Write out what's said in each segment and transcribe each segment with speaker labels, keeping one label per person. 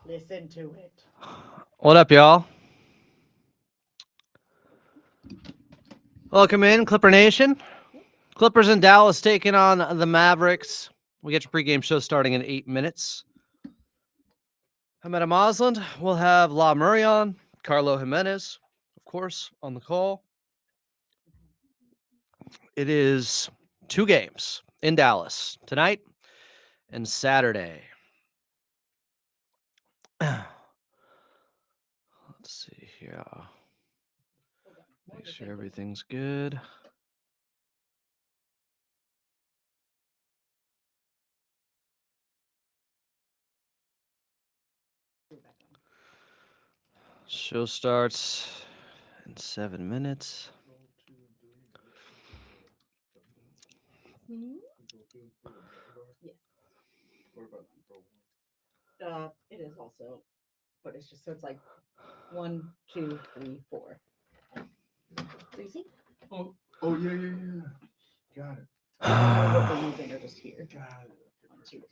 Speaker 1: Listen to it.
Speaker 2: What up, y'all? Welcome in, Clipper Nation. Clippers in Dallas taking on the Mavericks. We get your pregame show starting in 8 minutes. I'm at Mosland. We'll have La Murray on, Carlo Jimenez, of course, on the call. It is 2 games in Dallas tonight and Saturday. Let's see here. Make sure everything's good. Show starts in 7 minutes.
Speaker 1: It is also, but it's just so it's like 1, 2, 3, 4. So you see?
Speaker 3: Oh, yeah. Got it.
Speaker 1: I don't know what we're using. Are just here.
Speaker 3: Got it.
Speaker 1: 1, 2, 3.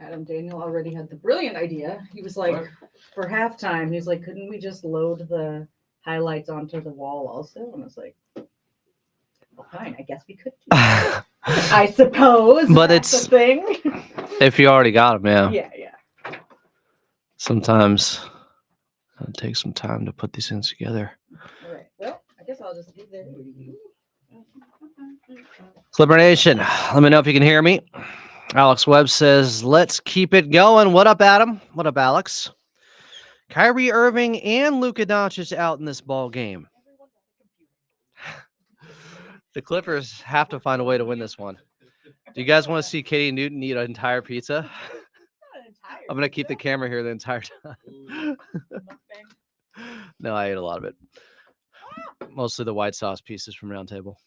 Speaker 1: Adam Daniel already had the brilliant idea. He was like,
Speaker 3: What?
Speaker 1: for halftime, he's like, couldn't we just load the highlights onto the wall also? And I was like, well, fine, I guess we could do that. I suppose.
Speaker 2: But
Speaker 1: that's
Speaker 2: it's
Speaker 1: a thing.
Speaker 2: if you already got them,
Speaker 1: Yeah.
Speaker 2: Sometimes it takes some time to put these things together.
Speaker 1: All right. Well, I guess I'll just leave there.
Speaker 2: Clipper Nation, let me know if you can hear me. Alex Webb says, let's keep it going. What up, Adam? What up, Alex? Kyrie Irving and Luka Doncic out in this ball game. The Clippers have to find a way to win this one. Do you guys want to see Katie Newton eat an entire pizza? I'm going to keep the camera here the entire time. No, I ate a lot of it. Mostly the white sauce pieces from Round Table.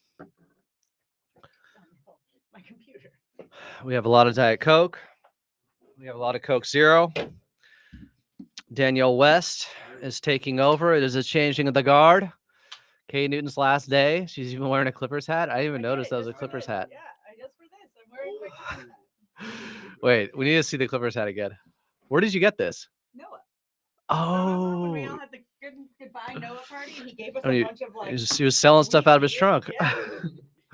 Speaker 1: My computer.
Speaker 2: We have a lot of Diet Coke. We have a lot of Coke Zero. Danielle West is taking over. It is a changing of the guard. Kay Newton's last day. She's even wearing a Clippers hat. I didn't even notice that was a Clippers hat.
Speaker 1: Yeah, just for this, I'm wearing my Clippers hat.
Speaker 2: Wait, we need to see the Clippers hat again. Where did you get this?
Speaker 1: Noah.
Speaker 2: Oh,
Speaker 1: When we all had the goodbye Noah party, he gave us
Speaker 2: I mean,
Speaker 1: a bunch of like.
Speaker 2: he was selling stuff out of his
Speaker 1: gear.
Speaker 2: trunk.
Speaker 1: Yeah.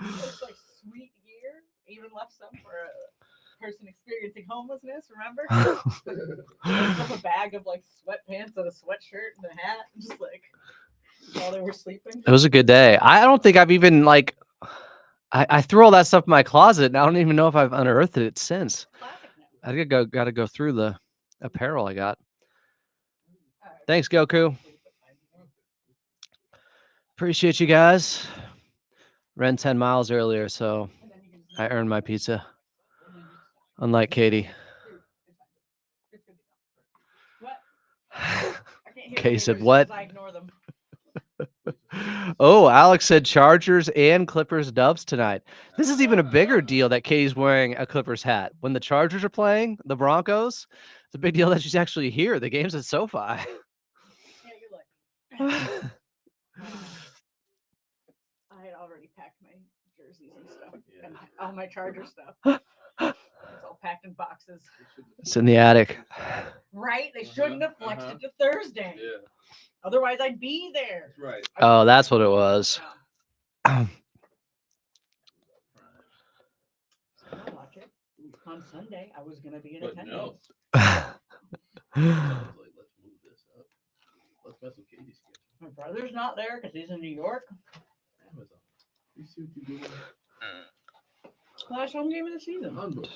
Speaker 1: It's like sweet gear. Even left some for a person experiencing homelessness. Remember? Up a bag of like sweatpants and a sweatshirt and a hat, just like while they were sleeping.
Speaker 2: It was a good day. I don't think I've even like. I threw all that stuff in my closet, and I don't even know if I've unearthed it since. I got to go through the apparel I got. Thanks, Goku. Appreciate you guys. Ran 10 miles earlier, so I earned my pizza. Unlike Katie. Katie said, what? Oh, Alex said Chargers and Clippers dubs tonight. This is even a bigger deal that Katie's wearing a Clippers hat. When the Chargers are playing the Broncos, it's a big deal that she's actually here. The game's at SoFi.
Speaker 1: Yeah, you're lucky. I had already packed my jerseys and stuff, and all my Charger stuff. It's all packed in boxes.
Speaker 2: It's in the attic.
Speaker 1: Right? They shouldn't have flexed it to Thursday. Yeah. Otherwise, I'd be there.
Speaker 3: That's right.
Speaker 2: Oh, that's what it was.
Speaker 1: Yeah. I'll watch it. On Sunday, I was going to be in attendance.
Speaker 3: No. Let's move this up. Let's mess with Katie's schedule.
Speaker 1: My brother's not there because he's in New York.
Speaker 3: Amazon. You see what you do?
Speaker 1: Last home game of the season.
Speaker 3: Amazon.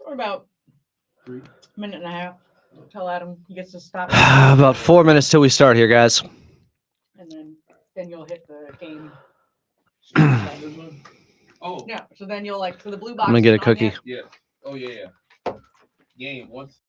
Speaker 1: We're about 3 minute and a half. Tell Adam he gets to stop.
Speaker 2: About 4 minutes till we start here, guys.
Speaker 1: And then you'll hit the game.
Speaker 3: Oh.
Speaker 1: Yeah. So then you'll so the blue box.
Speaker 2: I'm gonna get a cookie.
Speaker 3: Yeah. Oh yeah. Game once.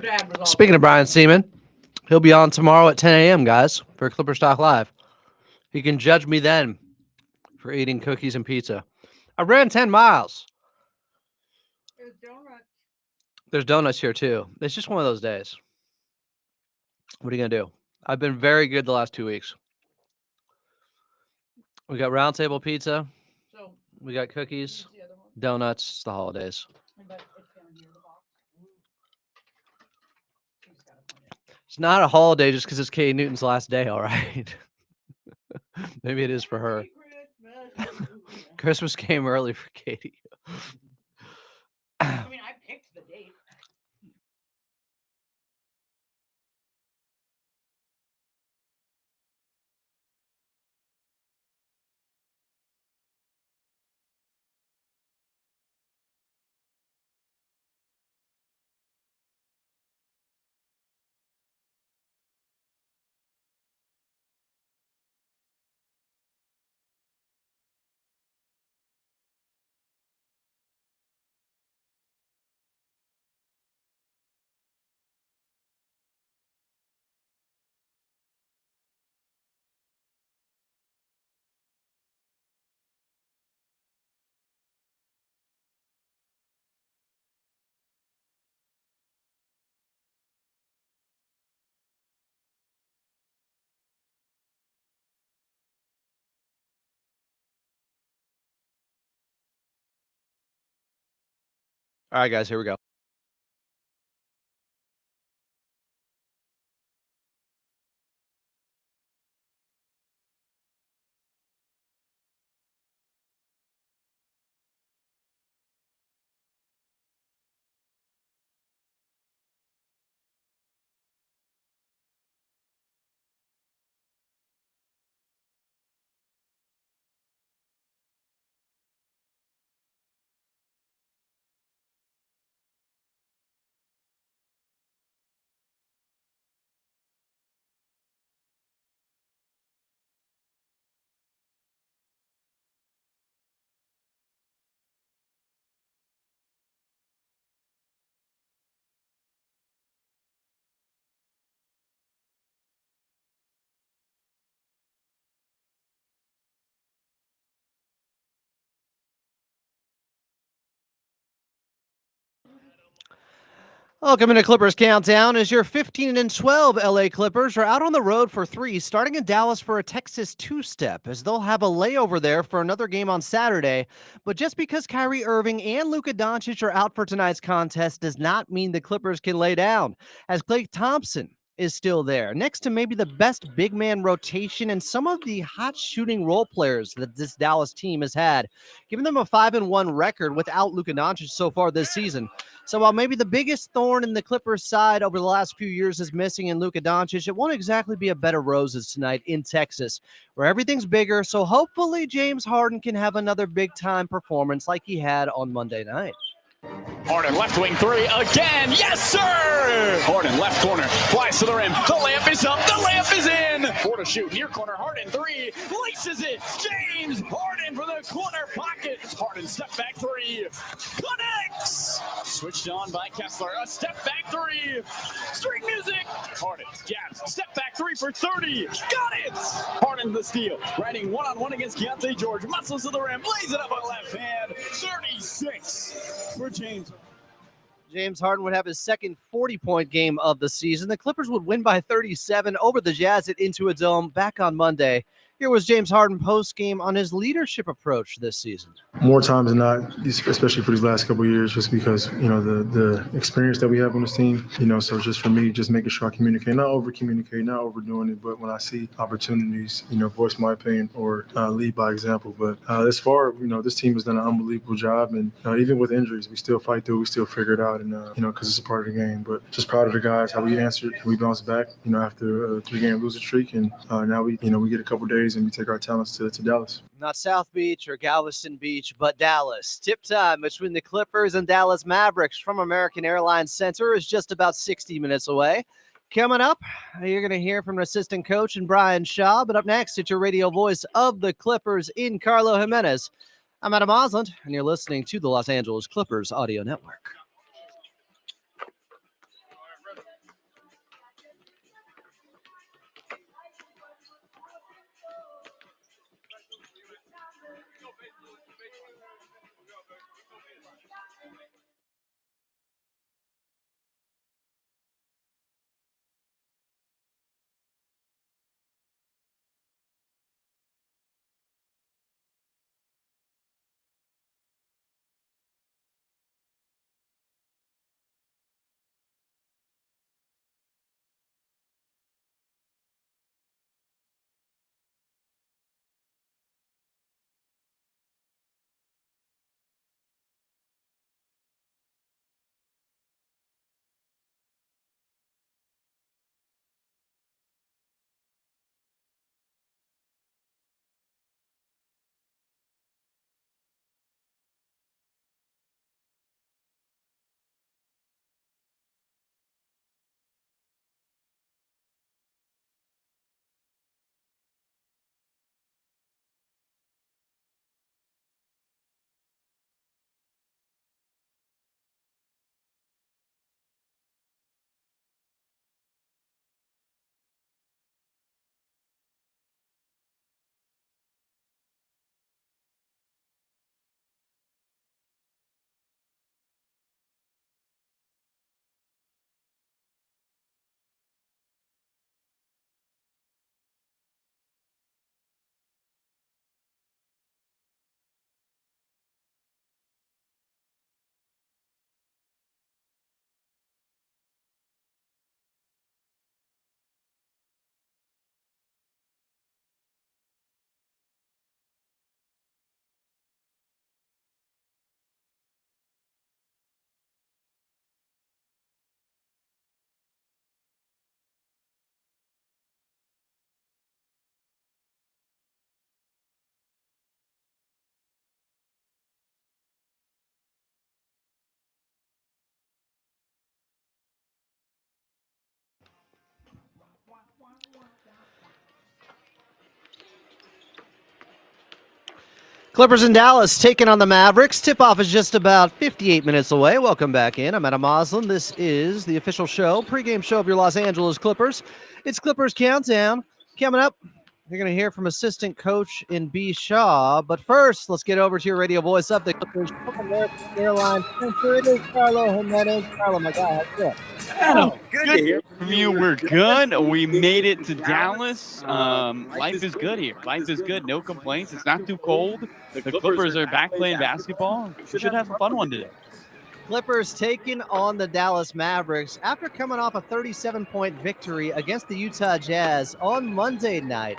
Speaker 1: Dad was all
Speaker 2: Speaking of Brian Seaman, he'll be on tomorrow at 10 a.m., guys, for Clippers Talk Live. He can judge me then for eating cookies and pizza. I ran 10 miles.
Speaker 1: There's donuts.
Speaker 2: There's donuts here, too. It's just one of those days. What are you going to do? I've been very good the last 2 weeks. We got round table pizza.
Speaker 1: So,
Speaker 2: We got cookies,
Speaker 1: here's the other one.
Speaker 2: donuts. It's the holidays.
Speaker 1: I bet it's down here in the box. She's gotta find it.
Speaker 2: It's not a holiday just because it's Katie Newton's last day, all right? Maybe it is for her.
Speaker 1: Merry Christmas.
Speaker 2: Christmas came early for Katie.
Speaker 1: I mean, I picked the date.
Speaker 2: All right, guys, here we go. Welcome into Clippers Countdown as your 15-12 LA Clippers are out on the road for 3, starting in Dallas for a Texas two-step, as they'll have a layover there for another game on Saturday. But just because Kyrie Irving and Luka Doncic are out for tonight's contest does not mean the Clippers can lay down, as Klay Thompson is still there, next to maybe the best big man rotation and some of the hot shooting role players that this Dallas team has had, giving them a 5-1 record without Luka Doncic so far this season. So while maybe the biggest thorn in the Clippers side over the last few years is missing in Luka Doncic, it won't exactly be a bed of roses tonight in Texas, where everything's bigger. So hopefully James Harden can have another big-time performance like he had on Monday night.
Speaker 4: Harden, left wing three again. Yes, sir! Harden, left corner, flies to the rim. The layup is up. The layup is in. 4 to shoot. Near corner, Harden, 3. Laces it. James Harden for the corner pocket. Harden, step back 3. Connects. Switched on by Kessler. A step back 3. String music. Harden, gaps. Step back 3 for 30. Got it! Harden the steal. Riding one-on-one against Keontae George. Muscles to the rim. Lays it up on left hand. 36 for James.
Speaker 2: James Harden would have his second 40-point game of the season. The Clippers would win by 37 over the Jazz at Intuit Dome back on Monday. Here was James Harden post-game on his leadership approach this season.
Speaker 5: More times than not, especially for these last couple of years, just because, the experience that we have on this team, so just for me, just making sure I communicate, not over-communicate, not overdoing it, but when I see opportunities, voice my opinion or lead by example. But as far, this team has done an unbelievable job. And even with injuries, we still fight through, we still figure it out, and, because it's a part of the game. But just proud of the guys, how we answered, we bounced back, after a 3-game losing streak. And now we get a couple days and we take our talents to Dallas.
Speaker 2: Not South Beach or Galveston Beach, but Dallas. Tip time between the Clippers and Dallas Mavericks from American Airlines Center is just about 60 minutes away. Coming up, you're going to hear from assistant coach and Brian Shaw. But up next, it's your radio voice of the Clippers in Carlo Jimenez. I'm Adam Osland, and you're listening to the Los Angeles Clippers Audio Network. Clippers in Dallas taking on the Mavericks. Tip-off is just about 58 minutes away. Welcome back in. I'm Adam Moslin. This is the official show, pregame show of your Los Angeles Clippers. It's Clippers Countdown. Coming up, you're going to hear from assistant coach in B. Shaw. But first, let's get over to your radio voice of the Clippers. Airline Center. It is Carlo Jimenez. Carlo, my guy, how's it going?
Speaker 6: Adam, good to hear from you. We're good. We made it to Dallas. Life is good here. Life is good. No complaints. It's not too cold. The Clippers are back playing basketball. We should have a fun one today.
Speaker 2: Clippers taking on the Dallas Mavericks after coming off a 37-point victory against the Utah Jazz on Monday night,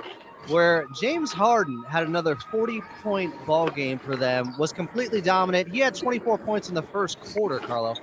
Speaker 2: where James Harden had another 40-point ball game for them, was completely dominant. He had 24 points in the first quarter, Carlo.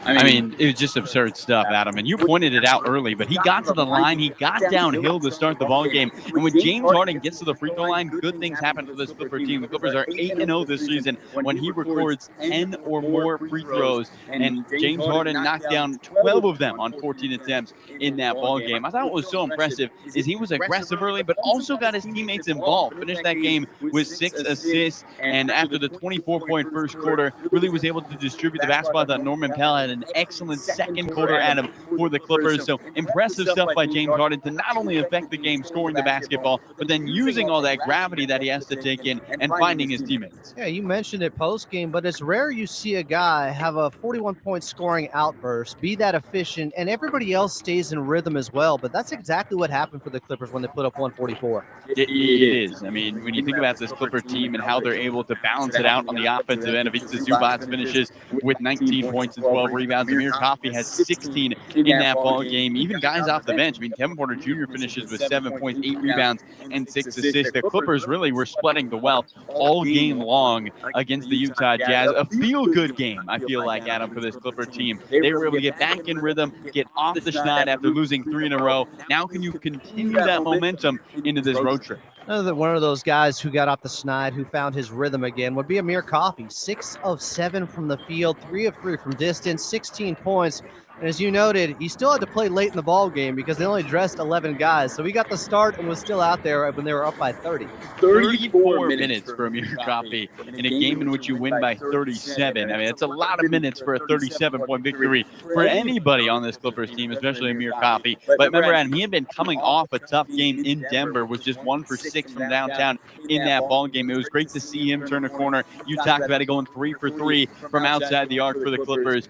Speaker 6: I mean, it was just absurd stuff, Adam, and you pointed it out early, but he got to the line, he got downhill to start the ball game, and when James Harden gets to the free throw line, good things happen for this Clipper team. The Clippers are 8-0 this season when he records 10 or more free throws, and James Harden knocked down 12 of them on 14 attempts in that ball game. I thought what was so impressive is he was aggressive early, but also got his teammates involved. Finished that game with 6 assists, and after the 24-point first quarter, really was able to distribute the basketball. I thought Norman Powell had an excellent second quarter, Adam, for the Clippers. So impressive stuff by James Harden to not only affect the game scoring the basketball, but then using all that gravity that he has to take in and finding his teammates.
Speaker 2: Yeah, you mentioned it post-game, but it's rare you see a guy have a 41-point scoring outburst, be that efficient, and everybody else stays in rhythm as well. But that's exactly what happened for the Clippers when they put up 144.
Speaker 6: It is. I mean, when you think about this Clipper team and how they're able to balance it out on the offensive end, Ivica Zubac finishes with 19 points and 12 rebounds. Amir Coffey has 16 in that ball game. Even guys off the bench. I mean, Kevin Porter Jr. finishes with 7 points, 8 rebounds, and 6 assists. The Clippers really were splitting the wealth all game long against the Utah Jazz. A feel-good game, I feel like, Adam, for this Clipper team. They were able to get back in rhythm, get off the schneid after losing 3 in a row. Now can you continue that momentum into this road trip?
Speaker 2: One of those guys who got off the schneid, who found his rhythm again, would be Amir Coffey. 6 of 7 from the field, 3 of 3 from distance, 16 points. And as you noted, he still had to play late in the ball game because they only dressed 11 guys. So he got the start and was still out there when they were up by 30.
Speaker 6: 34 minutes for Amir Coffey in a game in which you win by 37. I mean, it's a lot of minutes for a 37-point victory for anybody on this Clippers team, especially Amir Coffey. But remember, Adam, he had been coming off a tough game in Denver, was just 1 for 6 from downtown in that ball game. It was great to see him turn a corner. You talked about it going 3 for 3 from outside the arc for the Clippers.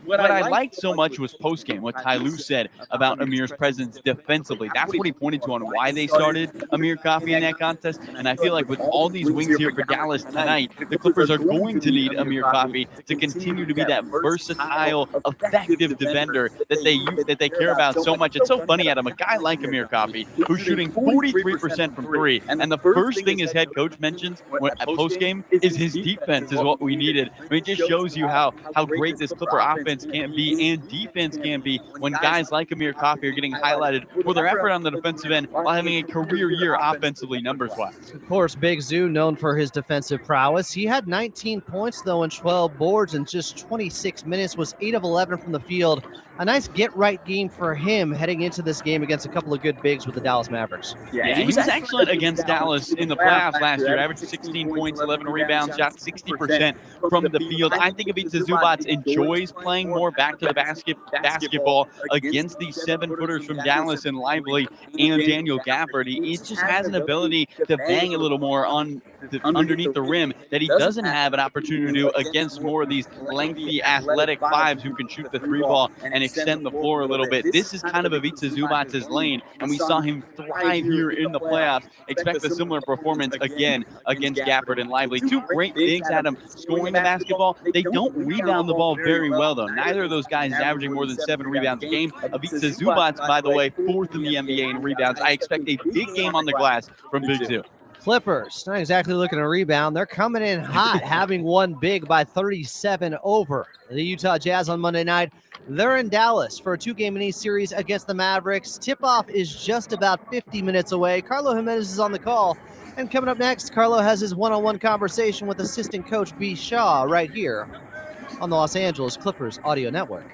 Speaker 6: What I liked so much was postgame, what Tyronn Lue said about Amir's presence defensively. That's what he pointed to on why they started Amir Coffey in that contest. And I feel like with all these wings here for Dallas tonight, the Clippers are going to need Amir Coffey to continue to be that versatile, effective defender that they care about so much. It's so funny, Adam, a guy like Amir Coffey, who's shooting 43% from 3, and the first thing his head coach mentions at postgame is his defense is what we needed. I mean, it just shows you how great this Clipper offense can be and defense can be when guys like Amir Coffey are getting highlighted for their effort on the defensive end while having a career year offensively numbers-wise.
Speaker 2: Of course, Big Zoo, known for his defensive prowess. He had 19 points, though, and 12 boards in just 26 minutes, was 8 of 11 from the field. A nice get-right game for him heading into this game against a couple of good bigs with the Dallas Mavericks.
Speaker 6: Yeah, he was excellent against Dallas in the playoffs last year. Averaged 16 points, 11 rebounds, shot 60% from the field. I think Ivica Zubac enjoys playing more back to the basketball against these 7-footers from Dallas and Lively and Daniel Gafford. He just has an ability to bang a little more underneath the rim that he doesn't have an opportunity to do against more of these lengthy, athletic 5s who can shoot the 3-ball and extend the floor a little bit. This is kind of Ivica Zubac's lane, and we saw him thrive here in the playoffs. Expect a similar performance again against Gafford and Lively. 2 great bigs, Adam, scoring the basketball. They don't rebound the ball very well, though. Neither of those guys is averaging more than 7 rebounds a game. Ivica Zubac, by the way, 4th in the NBA in rebounds. I expect a big game on the glass from Big Zoo.
Speaker 2: Clippers, not exactly looking to rebound. They're coming in hot, having won big by 37 over the Utah Jazz on Monday night. They're in Dallas for a 2-game mini series against the Mavericks. Tip-off is just about 50 minutes away. Carlo Jimenez is on the call. And coming up next, Carlo has his one-on-one conversation with assistant coach B. Shaw right here on the Los Angeles Clippers Audio Network.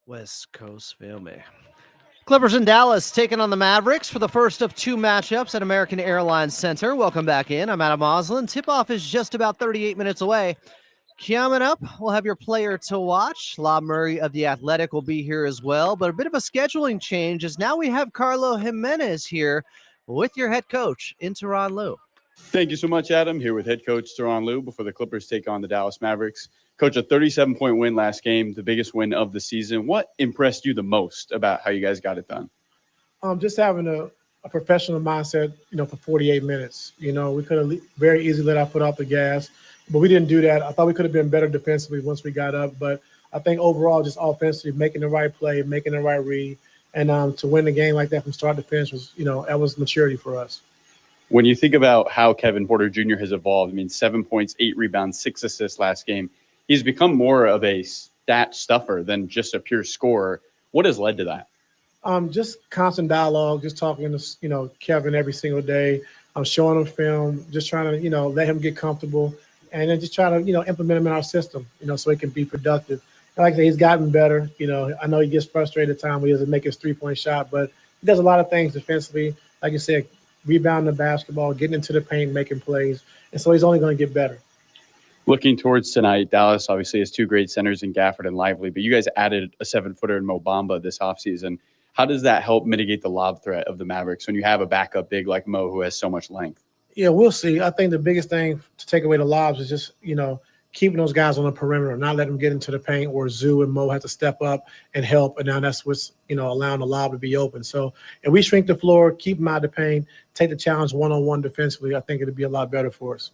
Speaker 2: West Coast Filmy. Clippers in Dallas taking on the Mavericks for the first of two matchups at American Airlines Center. Welcome back in. I'm Adam Oslin. Tip-off is just about 38 minutes away. Coming up, we'll have your player to watch. Lob Murray of The Athletic will be here as well, but a bit of a scheduling change is now we have Carlo Jimenez here with your head coach in Tyronn Lue.
Speaker 6: Thank you so much, Adam. Here with head coach Tyronn Lue before the Clippers take on the Dallas Mavericks. Coach, a 37-point win last game, the biggest win of the season. What impressed you the most about how you guys got it done?
Speaker 7: Just having a professional mindset, for 48 minutes. We could have very easily let our foot off the gas, but we didn't do that. I thought we could have been better defensively once we got up, but I think overall just offensively making the right play, making the right read, and to win the game like that from start to finish was, that was maturity for us.
Speaker 6: When you think about how Kevin Porter Jr. has evolved, 7 points, 8 rebounds, 6 assists last game, he's become more of a stat stuffer than just a pure scorer. What has led to that?
Speaker 7: Just constant dialogue, just talking to, Kevin every single day. I'm showing him film, just trying to, let him get comfortable and then just try to, implement him in our system, so he can be productive. And like I said, he's gotten better. I know he gets frustrated at times when he doesn't make his 3-point shot, but he does a lot of things defensively. Like you said, rebounding the basketball, getting into the paint, making plays. And so he's only going to get better.
Speaker 6: Looking towards tonight, Dallas obviously has two great centers in Gafford and Lively, but you guys added a 7-footer in Mo Bamba this offseason. How does that help mitigate the lob threat of the Mavericks when you have a backup big like Mo who has so much length?
Speaker 7: Yeah, we'll see. I think the biggest thing to take away the lobs is just, keeping those guys on the perimeter, not letting them get into the paint where Zoo and Mo have to step up and help. And now that's what's, allowing the lob to be open. So if we shrink the floor, keep them out of the paint, take the challenge one-on-one defensively, I think it'll be a lot better for us.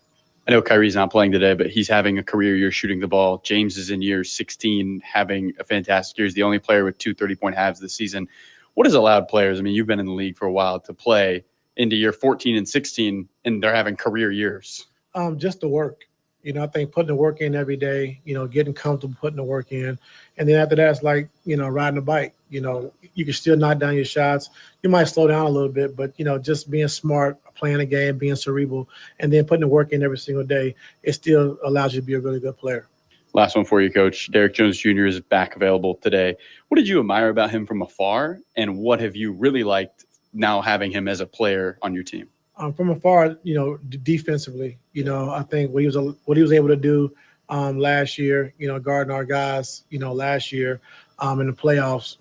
Speaker 6: I know Kyrie's not playing today, but he's having a career year shooting the ball. James is in year 16, having a fantastic year. He's the only player with 2 30-point halves this season. What has allowed players, you've been in the league for a while, to play into year 14 and 16, and they're having career years?
Speaker 7: Just the work. I think putting the work in every day, getting comfortable putting the work in. And then after that, it's like, riding a bike. You can still knock down your shots. You might slow down a little bit, but, just being smart, playing a game, being cerebral, and then putting the work in every single day, it still allows you to be a really good player.
Speaker 6: Last one for you, Coach. Derrick Jones Jr. is back available today. What did you admire about him from afar, and what have you really liked now having him as a player on your team?
Speaker 7: From afar, defensively, I think what he was able to do last year, guarding our guys, last year in the playoffs,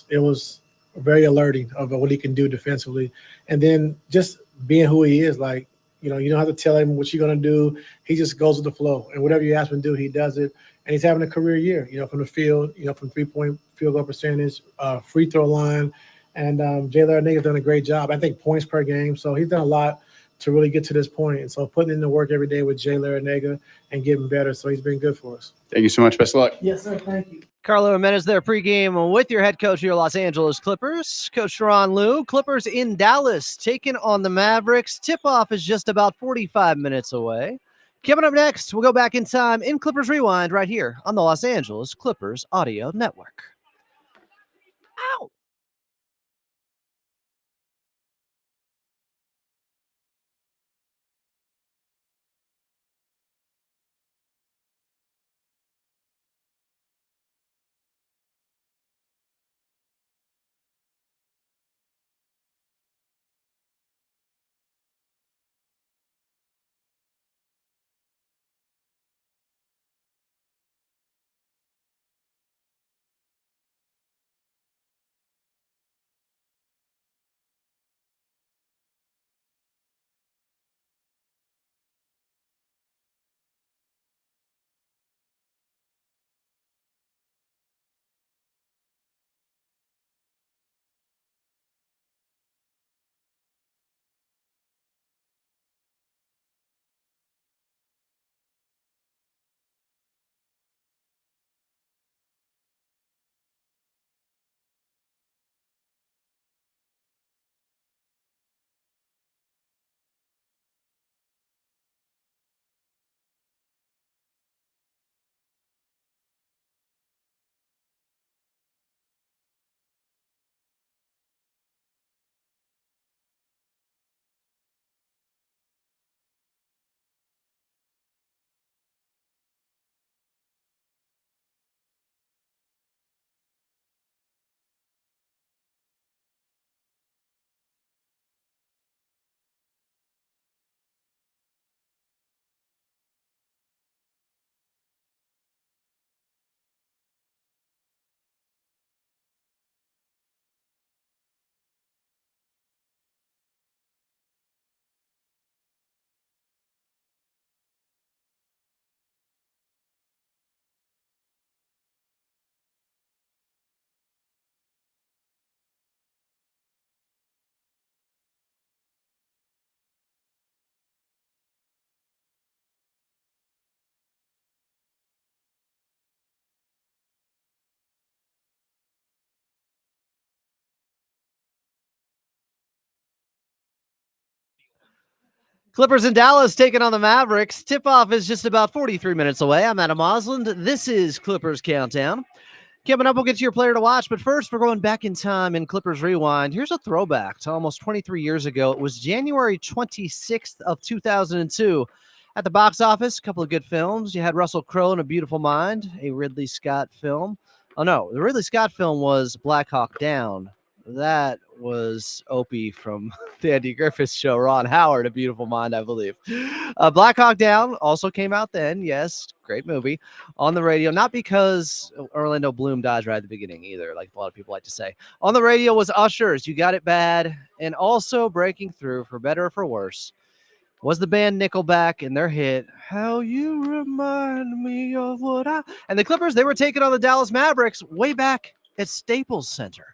Speaker 7: it was very alerting of what he can do defensively. And then just being who he is, like, you don't have to tell him what you're going to do. He just goes with the flow. And whatever you ask him to do, he does it. And he's having a career year, from the field, from 3-point field goal percentage, free throw line. And Jay Larrañaga's done a great job. I think points per game. So he's done a lot to really get to this point. And so putting in the work every day with Jay Larrañaga and getting better. So he's been good for us.
Speaker 6: Thank you so much. Best of luck.
Speaker 7: Yes, sir. Thank you.
Speaker 2: Carlo Jimenez there pregame with your head coach of your Los Angeles Clippers, Coach Tyronn Lue. Clippers in Dallas taking on the Mavericks. Tip-off is just about 45 minutes away. Coming up next, we'll go back in time in Clippers Rewind right here on the Los Angeles Clippers Audio Network. Ow! Clippers in Dallas taking on the Mavericks. Tip-off is just about 43 minutes away. I'm Adam Osland. This is Clippers Countdown. Coming up, we'll get to your player to watch, but first we're going back in time in Clippers Rewind. Here's a throwback to almost 23 years ago. It was January 26th of 2002. At the box office, a couple of good films. You had Russell Crowe in A Beautiful Mind, a Ridley Scott film. Oh, no, the Ridley Scott film was Black Hawk Down. That was Opie from the Andy Griffith Show, Ron Howard, A Beautiful Mind, I believe. Black Hawk Down also came out then. Yes, great movie. On the radio, not because Orlando Bloom dies right at the beginning either, like a lot of people like to say. On the radio was Usher's You Got It Bad, and also breaking through, for better or for worse, was the band Nickelback and their hit, How You Remind Me of What I... And the Clippers, they were taking on the Dallas Mavericks way back at Staples Center.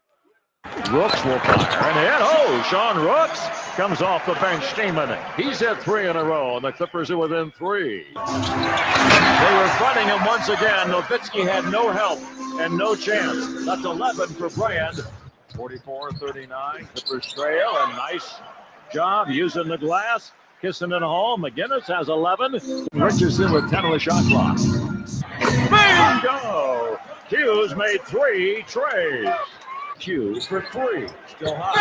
Speaker 8: Rooks will fire and hit. Oh, Sean Rooks comes off the bench steaming. He's hit 3 in a row, and the Clippers are within 3. They were fronting him once again. Nowitzki had no help and no chance. That's 11 for Brand. 44-39. Clippers trail, and nice job using the glass. Kissing it home. McGinnis has 11. Richardson with 10 on the shot clock. Bingo! Hughes made 3 trays. Hughes for 3. Still hot.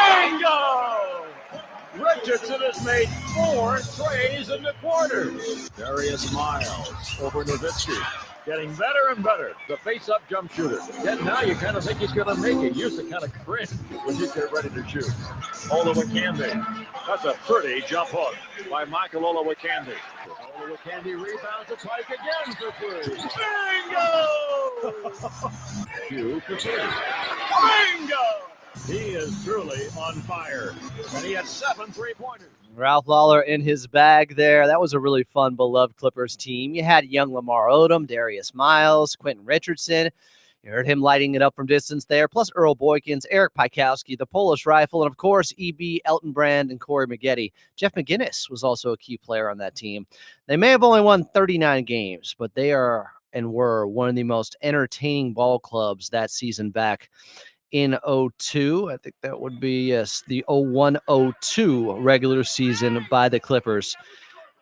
Speaker 8: Bingo! Richardson has made 4 trays in the quarter. Darius Miles over Nowitzki. Getting better and better. The face-up jump shooter. And now you kind of think he's going to make it. Used to kind of cringe when you get ready to shoot. Olowokandi. That's a pretty jump hook by Michael Olowokandi. Olowokandi rebounds a Pike again for 3. Bingo! 2 for 3. Bingo! He is truly on fire. And he had 7 3-pointers.
Speaker 2: Ralph Lawler in his bag there. That was a really fun, beloved Clippers team. You had young Lamar Odom, Darius Miles, Quentin Richardson. You heard him lighting it up from distance there, plus Earl Boykins, Eric Pikowski, the Polish Rifle, and, of course, E.B., Elton Brand, and Corey Maggette. Jeff McGinnis was also a key player on that team. They may have only won 39 games, but they are and were one of the most entertaining ball clubs that season back in 02. I think that would be, yes, the 01-02 regular season by the Clippers.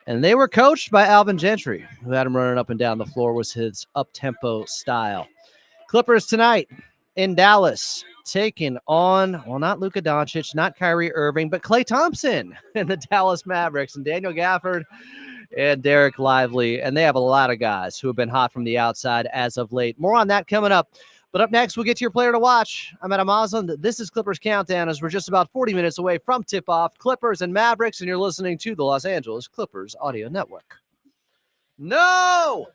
Speaker 2: And they were coached by Alvin Gentry, who had him running up and down the floor, was his up-tempo style. Clippers tonight in Dallas, taking on, well, not Luka Doncic, not Kyrie Irving, but Klay Thompson and the Dallas Mavericks, and Daniel Gafford and Derek Lively. And they have a lot of guys who have been hot from the outside as of late. More on that coming up. But up next, we'll get to your player to watch. I'm Adam Osland. This is Clippers Countdown, as we're just about 40 minutes away from tip-off. Clippers and Mavericks, and you're listening to the Los Angeles Clippers Audio Network. No!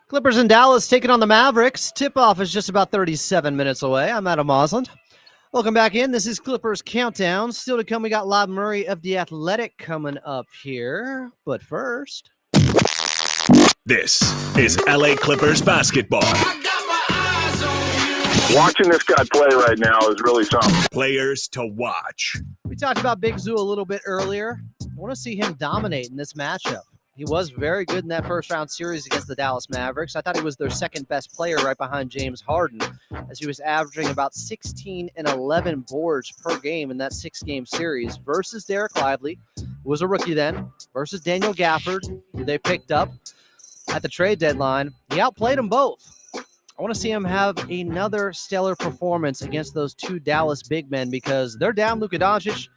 Speaker 2: Clippers in Dallas taking on the Mavericks. Tip-off is just about 37 minutes away. I'm Adam Osland. Welcome back in. This is Clippers Countdown. Still to come, we got Lob Murray of The Athletic coming up here. But first...
Speaker 9: This is LA Clippers basketball.
Speaker 8: Watching this guy play right now is really something.
Speaker 9: Players to watch.
Speaker 2: We talked about Big Zoo a little bit earlier. I want to see him dominate in this matchup. He was very good in that first-round series against the Dallas Mavericks. I thought he was their second-best player right behind James Harden, as he was averaging about 16 and 11 boards per game in that six-game series versus Derek Lively, who was a rookie then, versus Daniel Gafford, who they picked up at the trade deadline. He outplayed them both. I want to see him have another stellar performance against those two Dallas big men because they're down Luka Doncic.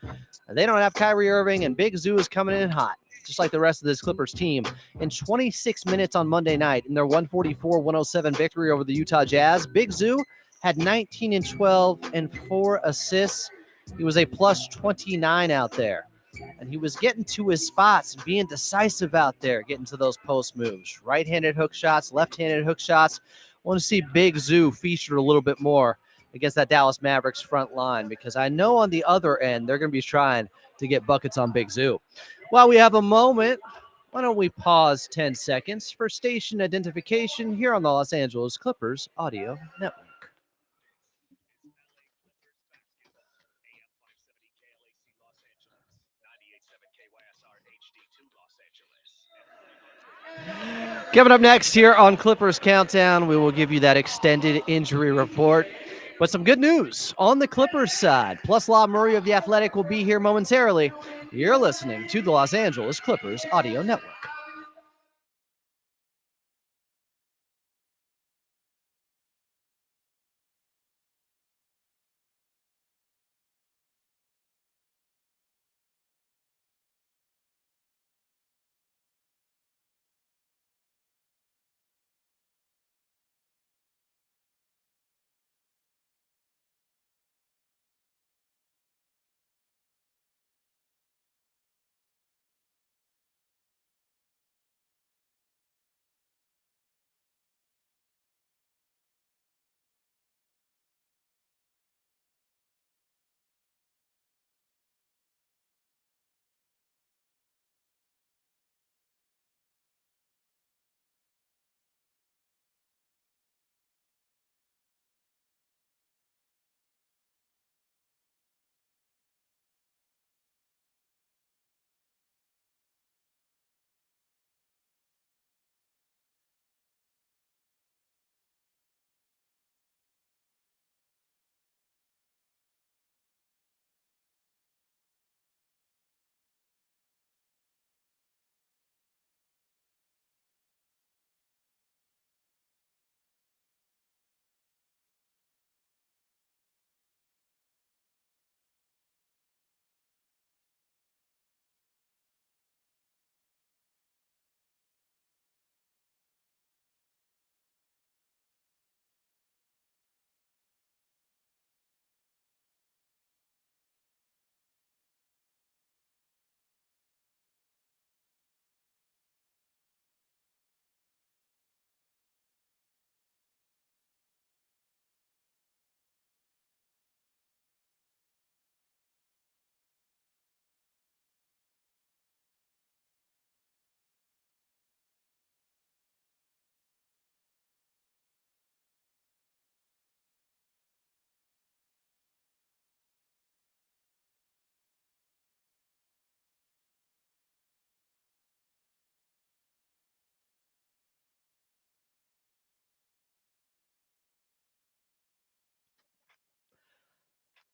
Speaker 2: They don't have Kyrie Irving, and Big Zoo is coming in hot, just like the rest of this Clippers team. In 26 minutes on Monday night in their 144-107 victory over the Utah Jazz, Big Zoo had 19 and 12 and 4 assists. He was a plus 29 out there. And he was getting to his spots and being decisive out there, getting to those post moves. Right-handed hook shots, left-handed hook shots. I want to see Big Zoo featured a little bit more against that Dallas Mavericks front line because I know on the other end they're going to be trying to get buckets on Big Zoo. While we have a moment, why don't we pause 10 seconds for station identification here on the Los Angeles Clippers Audio Network. Coming up next here on Clippers Countdown, we will give you that extended injury report. But some good news on the Clippers side. Plus, Lob Murray of The Athletic will be here momentarily. You're listening to the Los Angeles Clippers Audio Network.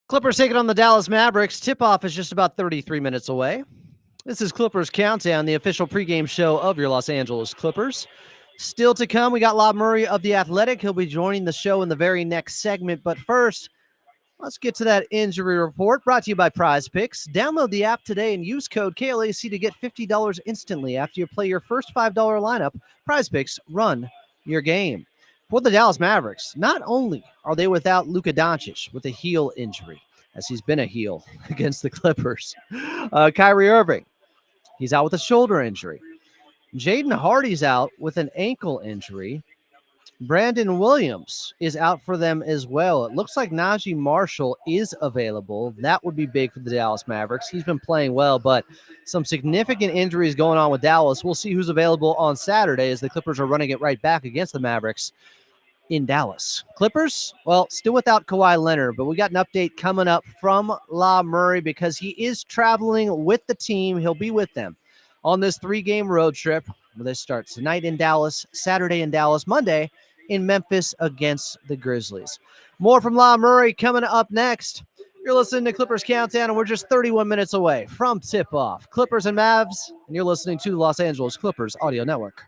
Speaker 2: Clippers taking on the Dallas Mavericks. Tip-off is just about 33 minutes away. This is Clippers Countdown, the official pregame show of your Los Angeles Clippers. Still to come, we got Lob Murray of The Athletic. He'll be joining the show in the very next segment. But first, let's get to that injury report brought to you by Prize Picks. Download the app today and use code KLAC to get $50 instantly after you play your first $5 lineup. Prize Picks, run your game. For the Dallas Mavericks, not only are they without Luka Doncic with a heel injury, as he's been a heel against the Clippers, Kyrie Irving, he's out with a shoulder injury. Jaden Hardy's out with an ankle injury. Brandon Williams is out for them as well. It looks like Najee Marshall is available. That would be big for the Dallas Mavericks. He's been playing well, but some significant injuries going on with Dallas. We'll see who's available on Saturday as the Clippers are running it right back against the Mavericks in Dallas. Clippers, well, still without Kawhi Leonard, but we got an update coming up from La Murray because he is traveling with the team. He'll be with them on this 3-game road trip. This starts tonight in Dallas, Saturday in Dallas, Monday in Memphis against the Grizzlies. More from La Murray coming up next. You're listening to Clippers Countdown, and we're just 31 minutes away from tip-off. Clippers and Mavs, and you're listening to the Los Angeles Clippers Audio Network.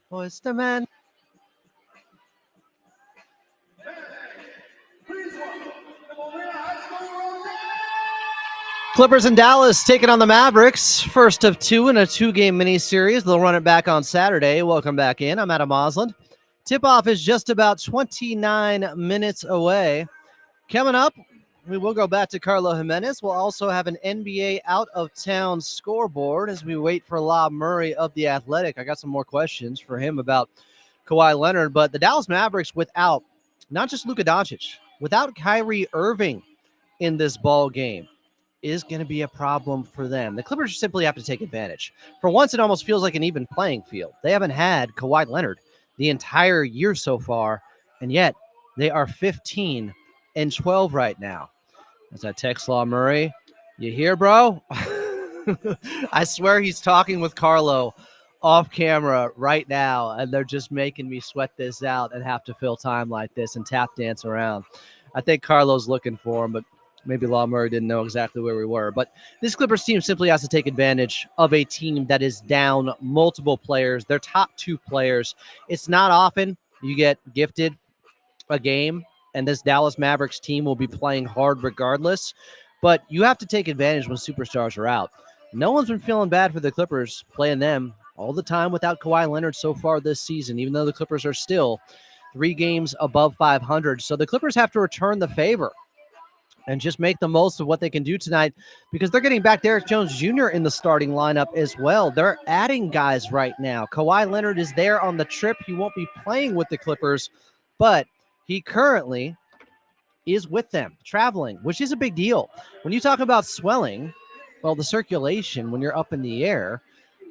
Speaker 2: Boys the man. Clippers in Dallas taking on the Mavericks. First of two in a 2-game mini-series. They'll run it back on Saturday. Welcome back in. I'm Adam Osland. Tip-off is just about 29 minutes away. Coming up, we will go back to Carlo Jimenez. We'll also have an NBA out-of-town scoreboard as we wait for La Murray of The Athletic. I got some more questions for him about Kawhi Leonard, but the Dallas Mavericks without not just Luka Doncic, without Kyrie Irving in this ball game is going to be a problem for them. The Clippers simply have to take advantage. For once, it almost feels like an even playing field. They haven't had Kawhi Leonard the entire year so far, and yet they are 15-12 right now. As I text La Murray, you hear, bro? I swear he's talking with Carlo off camera right now, and they're just making me sweat this out and have to fill time like this and tap dance around. I think Carlo's looking for him, but maybe La Murray didn't know exactly where we were. But this Clippers team simply has to take advantage of a team that is down multiple players, their top 2 players. It's not often you get gifted a game, and this Dallas Mavericks team will be playing hard regardless. But you have to take advantage when superstars are out. No one's been feeling bad for the Clippers playing them all the time without Kawhi Leonard so far this season, even though the Clippers are still 3 games above 500. So the Clippers have to return the favor and just make the most of what they can do tonight, because they're getting back Derek Jones Jr. in the starting lineup as well. They're adding guys right now. Kawhi Leonard is there on the trip. He won't be playing with the Clippers, but he currently is with them, traveling, which is a big deal. When you talk about swelling, well, the circulation, when you're up in the air,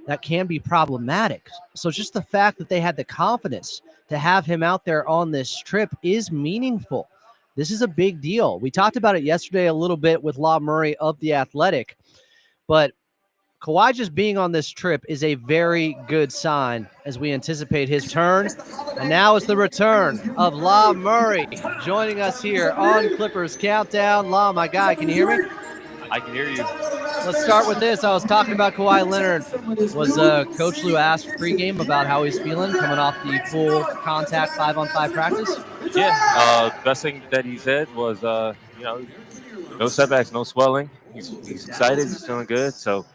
Speaker 2: that can be problematic. So just the fact that they had the confidence to have him out there on this trip is meaningful. This is a big deal. We talked about it yesterday a little bit with Law Murray of The Athletic, but Kawhi just being on this trip is a very good sign as we anticipate his turn. And now it's the return of Law Murray joining us here on Clippers Countdown. Law, my guy, can you hear me?
Speaker 10: I can hear you.
Speaker 2: Let's start with this. I was talking about Kawhi Leonard. Was Coach Lue asked pregame about how he's feeling coming off the full contact 5-on-5 practice?
Speaker 10: Yeah, best thing that he said was, no setbacks, no swelling. He's excited. He's feeling good. So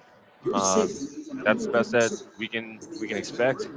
Speaker 10: that's the best that we can expect.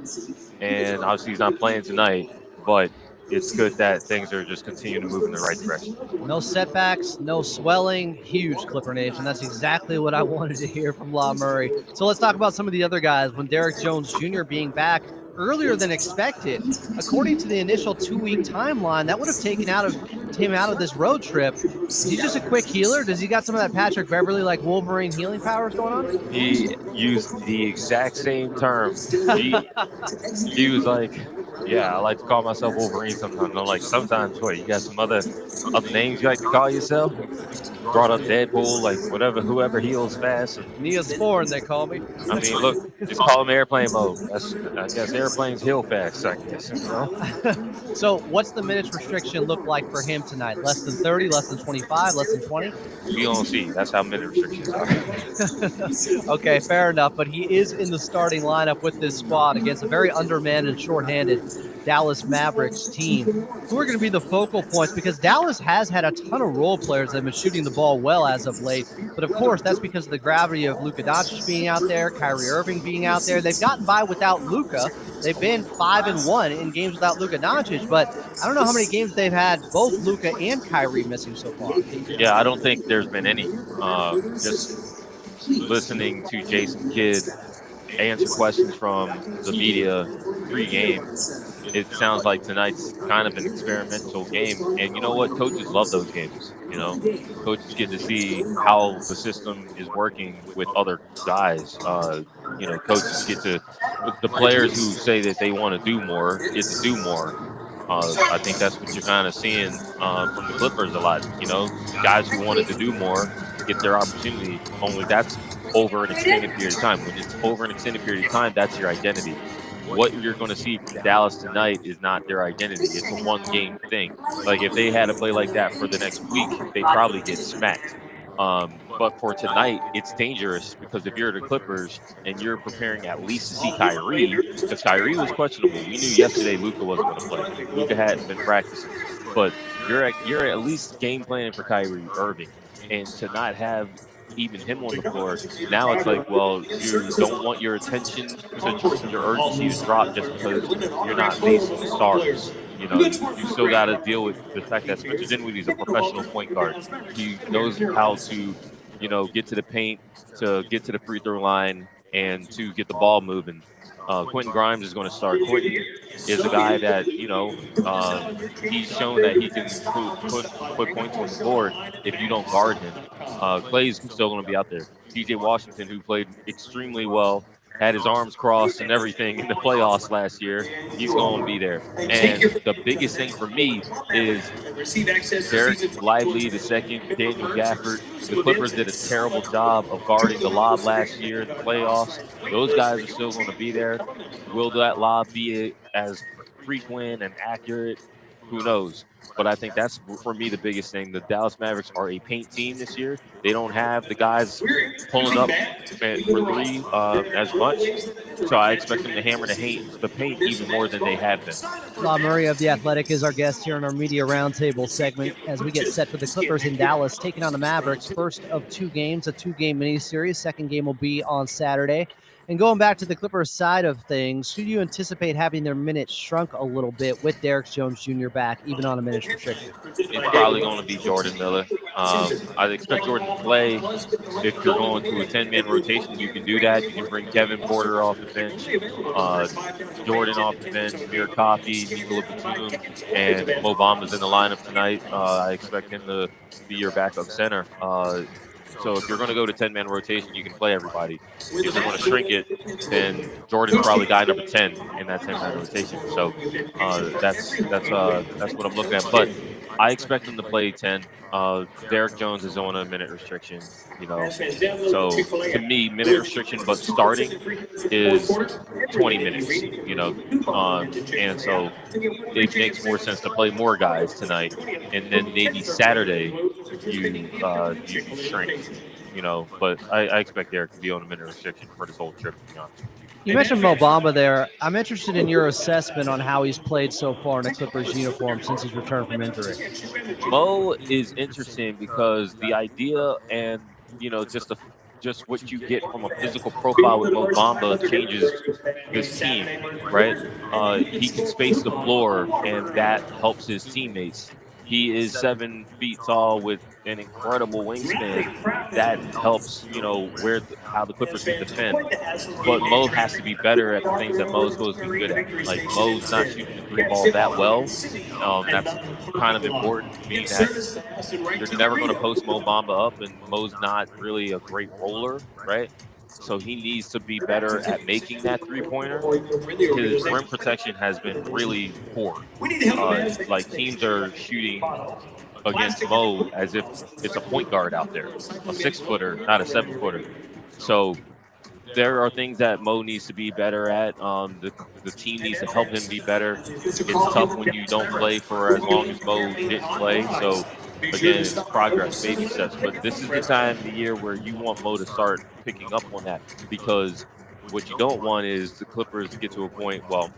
Speaker 10: And obviously he's not playing tonight, but it's good that things are just continuing to move in the right direction.
Speaker 2: No setbacks, no swelling. Huge, Clipper Nation. That's exactly what I wanted to hear from Law Murray. So let's talk about some of the other guys. When Derek Jones Jr. being back earlier than expected, according to the initial 2-week timeline, that would have taken him out of this road trip. Is he just a quick healer? Does he got some of that Patrick Beverly, like Wolverine healing powers going on?
Speaker 10: He used the exact same term. He was like, yeah, I like to call myself Wolverine sometimes. I'm like, sometimes, what, you got some other names you like to call yourself? Brought up Deadpool, like whoever heals fast.
Speaker 2: Neosporin, they call me.
Speaker 10: I mean, look, just call him airplane mode. I guess airplanes heal fast, I guess. You know?
Speaker 2: So what's the minutes restriction look like for him tonight? Less than 30, less than 25, less than 20?
Speaker 10: We don't see. That's how minute restrictions are.
Speaker 2: Okay, fair enough. But he is in the starting lineup with this squad against a very undermanned and shorthanded Dallas Mavericks team, who are going to be the focal points, because Dallas has had a ton of role players that have been shooting the ball well as of late. But of course, that's because of the gravity of Luka Doncic being out there, Kyrie Irving being out there. They've gotten by without Luka. They've been 5-1 in games without Luka Doncic, but I don't know how many games they've had both Luka and Kyrie missing so far.
Speaker 10: Yeah, I don't think there's been any. Just listening to Jason Kidd answer questions from the media pregame, it sounds like tonight's kind of an experimental game. And you know what? Coaches love those games. You know, coaches get to see how the system is working with other guys. Coaches get to, the players who say that they want to do more, get to do more. I think that's what you're kind of seeing from the Clippers a lot. You know, guys who wanted to do more get their opportunity. Only that's over an extended period of time. When it's over an extended period of time, that's your identity. What you're going to see from Dallas tonight is not their identity. It's a one-game thing. Like, if they had to play like that for the next week, they probably get smacked. But for tonight, it's dangerous, because if you're the Clippers and you're preparing at least to see Kyrie, because Kyrie was questionable. We knew yesterday Luka wasn't going to play. Luka hadn't been practicing. But you're at least game planning for Kyrie Irving. And to not have even him on the floor, now it's like, well, you don't want your attention to your urgency to drop just because you're not facing the stars. You know, you still got to deal with the fact that Spencer Dinwiddie's a professional point guard. He knows how to, get to the paint, to get to the free throw line, and to get the ball moving. Quentin Grimes is going to start. Quentin is a guy that, he's shown that he can put points on the board if you don't guard him. Clay's still going to be out there. TJ Washington, who played extremely well, had his arms crossed and everything in the playoffs last year, he's going to be there. And the biggest thing for me is Derek Lively II, Daniel Gafford. The Clippers did a terrible job of guarding the lob last year in the playoffs. Those guys are still going to be there. Will that lob be as frequent and accurate? Who knows? But I think that's, for me, the biggest thing. The Dallas Mavericks are a paint team this year. They don't have the guys pulling up for three as much. So I expect them to hammer the paint even more than they have been.
Speaker 2: Law Murray of The Athletic is our guest here in our Media Roundtable segment as we get set for the Clippers in Dallas, taking on the Mavericks. First of two games, a two-game mini-series. Second game will be on Saturday. And going back to the Clippers side of things, who do you anticipate having their minutes shrunk a little bit with Derek Jones Jr. back, even on a minutes restricted?
Speaker 10: It's probably going to be Jordan Miller. I expect Jordan to play. If you're going to a 10-man rotation, you can do that. You can bring Kevin Porter off the bench, Jordan off the bench, Amir Coffey, Nikola Batum, and Mo Bamba's in the lineup tonight. I expect him to be your backup center. So if you're going to go to 10-man rotation, you can play everybody. If you're going to shrink it, then Jordan's probably guy number 10 in that 10-man rotation. So that's what I'm looking at. But I expect him to play 10. Derek Jones is on a minute restriction, So to me, minute restriction, but starting is 20 minutes, and so it makes more sense to play more guys tonight, and then maybe Saturday you shrink, But I expect Derek to be on a minute restriction for this whole trip, to be honest with you.
Speaker 2: You mentioned Mo Bamba there. I'm interested in your assessment on how he's played so far in a Clippers uniform since his return from injury.
Speaker 10: Mo is interesting because the idea and just what you get from a physical profile with Mo Bamba changes his team, right? He can space the floor, and that helps his teammates. He is 7 feet tall with an incredible wingspan. That helps, how the Clippers can defend. But Mo has to be better at the things that Mo's supposed to be good at. Like, Mo's not shooting the 3 ball that well. That's kind of important to me, that you're never going to post Mo Bamba up, and Mo's not really a great roller, right? So he needs to be better at making that 3-pointer. His rim protection has been really poor. Like, teams are shooting against Mo as if it's a point guard out there, a 6-footer, not a 7-footer. So there are things that Mo needs to be better at. The team needs to help him be better. It's tough when you don't play for as long as Mo didn't play. So again, it's progress, baby steps. But this is the time of the year where you want Mo to start picking up on that, because what you don't want is the Clippers to get to a point. Well,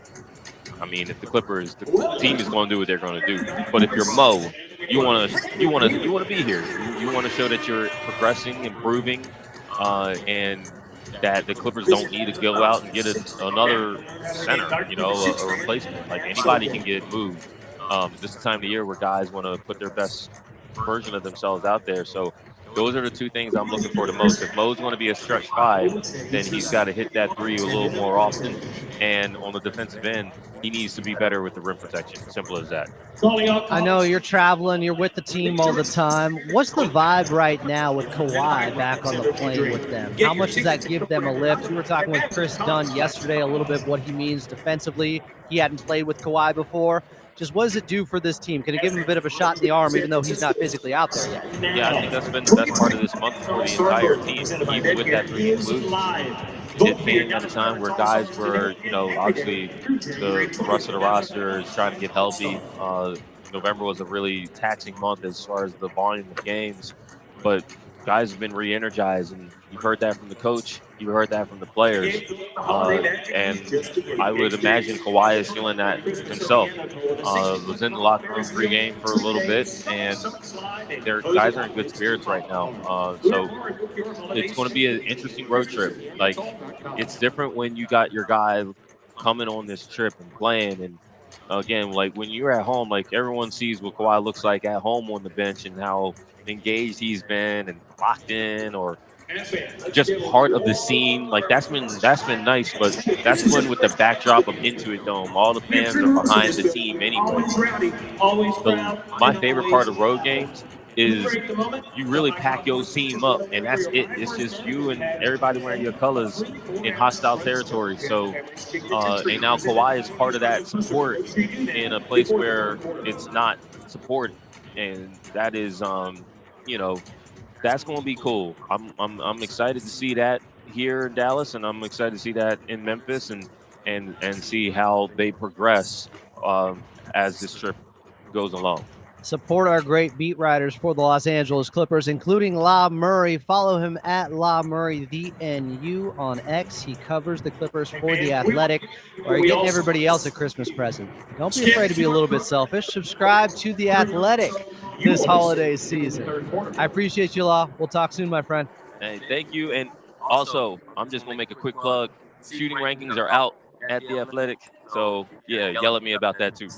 Speaker 10: I mean, if the Clippers, the team is going to do what they're going to do. But if you're Mo, you want to be here. You want to show that you're progressing, improving, and that the Clippers don't need to go out and get another center, a replacement. Like, anybody can get moved. This is the time of the year where guys want to put their best version of themselves out there. So those are the 2 things I'm looking for the most. If Mo's going to be a stretch 5, then he's got to hit that 3 a little more often. And on the defensive end, he needs to be better with the rim protection. Simple as that.
Speaker 2: I know you're traveling, you're with the team all the time. What's the vibe right now with Kawhi back on the plane with them? How much does that give them a lift? We were talking with Chris Dunn yesterday a little bit what he means defensively. He hadn't played with Kawhi before. Just what does it do for this team? Can it give him a bit of a shot in the arm, even though he's not physically out there yet?
Speaker 10: Yeah, I think that's been the best part of this month for the entire team. Even with that 3 inclusion, hit fan at a time where guys were, obviously the rest of the roster is trying to get healthy. November was a really taxing month as far as the volume of games, but guys have been re-energized, and you've heard that from the coach. You heard that from the players. And I would imagine Kawhi is feeling that himself. Was in the locker room pregame for a little bit, and their guys are in good spirits right now. So it's going to be an interesting road trip. Like, it's different when you got your guy coming on this trip and playing. And again, like, when you're at home, like, everyone sees what Kawhi looks like at home on the bench and how engaged he's been and locked in, or just part of the scene. Like, that's been nice, but that's when with the backdrop of Intuit Dome, all the fans are behind the team anyway. My favorite part of road games is you really pack your team up, and that's it. It's just you and everybody wearing your colors in hostile territory. So, and now Kawhi is part of that support in a place where it's not supported, and that is, that's going to be cool. I'm excited to see that here in Dallas, and I'm excited to see that in Memphis, and see how they progress as this trip goes along.
Speaker 2: Support our great beat writers for the Los Angeles Clippers, including La Murray. Follow him at La Murray VNU on X. He covers the Clippers for The Athletic, or getting everybody else a Christmas present. Don't be afraid to be a little bit selfish. Subscribe to The Athletic this holiday season. I appreciate you, La. We'll talk soon, my friend.
Speaker 10: Hey, thank you. And also, I'm just going to make a quick plug. Shooting rankings are out. at The Athletic. So, yeah, yell at me about that too.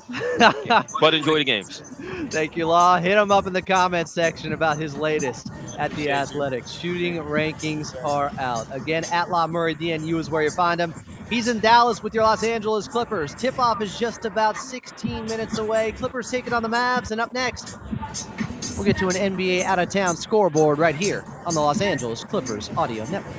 Speaker 10: But enjoy the games.
Speaker 2: Thank you, Law. Hit him up in the comments section about his latest at The Athletic. Shooting rankings are out. Again, at Law Murray, DNU is where you find him. He's in Dallas with your Los Angeles Clippers. Tip-off is just about 16 minutes away. Clippers taking on the Mavs, and up next, we'll get to an NBA out-of-town scoreboard right here on the Los Angeles Clippers Audio Network.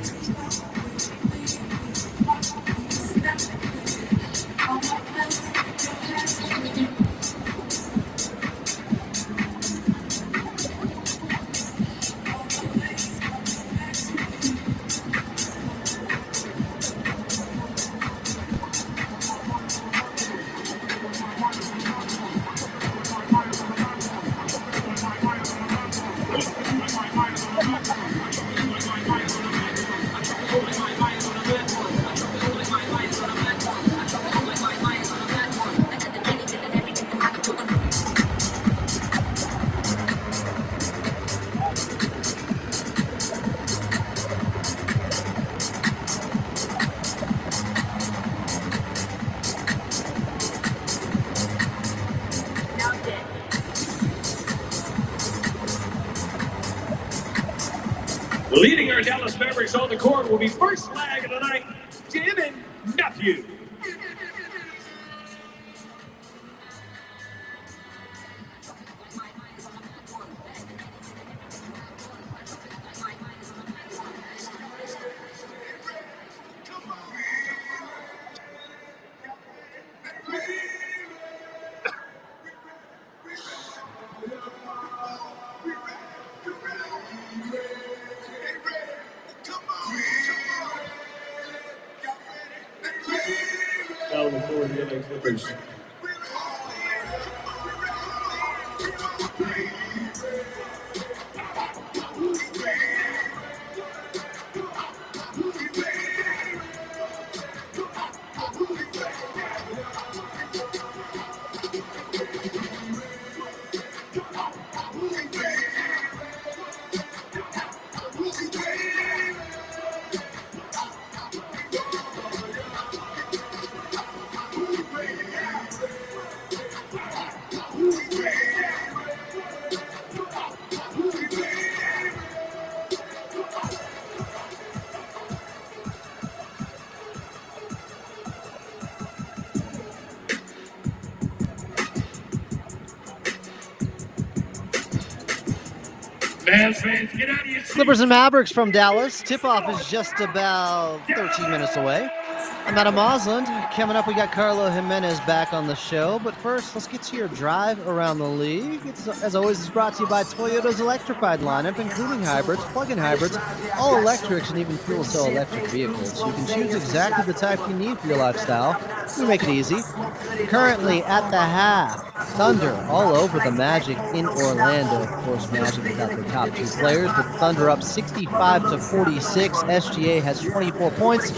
Speaker 8: Leading our Dallas Mavericks on the court will be first flag of the night, Jimenez. Fans, get out of your seats.
Speaker 2: Clippers and Mavericks from Dallas. Tip-off is just about 13 minutes away. I'm Adam Osland. Coming up, we got Carlo Jimenez back on the show. But first, let's get to your drive around the league. As always, it's brought to you by Toyota's electrified lineup, including hybrids, plug-in hybrids, all electrics, and even fuel cell electric vehicles. You can choose exactly the type you need for your lifestyle. We make it easy. Currently at the half, Thunder all over the Magic in Orlando. Of course, Magic without their top two players, but Thunder up 65-46. SGA has 24 points,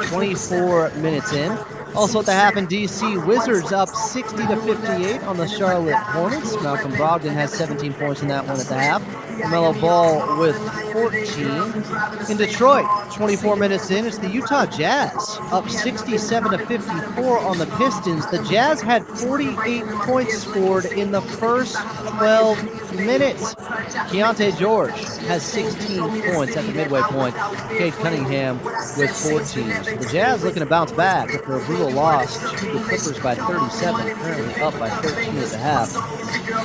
Speaker 2: 24 minutes in. Also at the half in DC, Wizards up 60-58 on the Charlotte Hornets. Malcolm Brogdon has 17 points in that one at the half. LaMelo Ball with 14. In Detroit, 24 minutes in, it's the Utah Jazz up 67-54 on the Pistons. The Jazz had 48 points scored in the first 12 minutes. Keontae George has 16 points at the midway point. Cade Cunningham with 14. So the Jazz looking to bounce back after a brutal loss to the Clippers by 37, currently up by 13 at the half